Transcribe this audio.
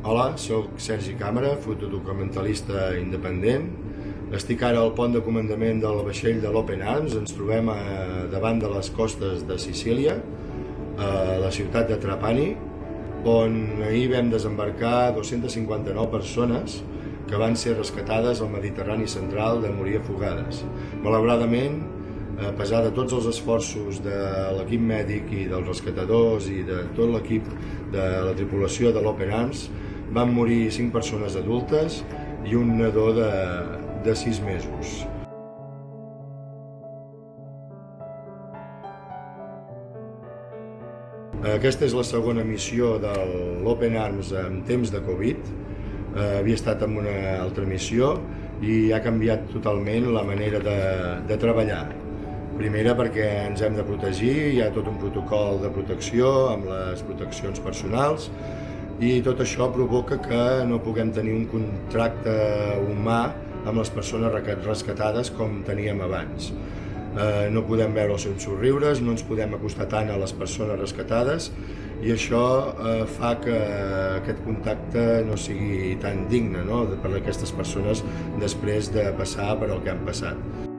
Hola, sóc Sergi Càmera, fotodocumentalista independent. Estic ara al pont de comandament del vaixell de l'Open Arms. Ens trobem davant de les costes de Sicília, a la ciutat de Trapani, on ahir vam desembarcar 259 persones que van ser rescatades al Mediterrani central de morir afogades. Malauradament, a pesar de tots els esforços de l'equip mèdic i dels rescatadors i de tot l'equip de la tripulació de l'Open Arms, van morir 5 persones adultes i un nadó de 6 mesos. Aquesta és la segona missió de l'Open Arms en temps de Covid. Havia estat en una altra missió i ha canviat totalment la manera de treballar. Primera, perquè ens hem de protegir, hi ha tot un protocol de protecció amb les proteccions personals, i tot això provoca que no puguem tenir un contracte humà amb les persones rescatades com teníem abans. No podem veure els seus somriures, no ens podem acostar tant a les persones rescatades, i això fa que aquest contacte no sigui tan digne, no?, per a aquestes persones després de passar per el que han passat.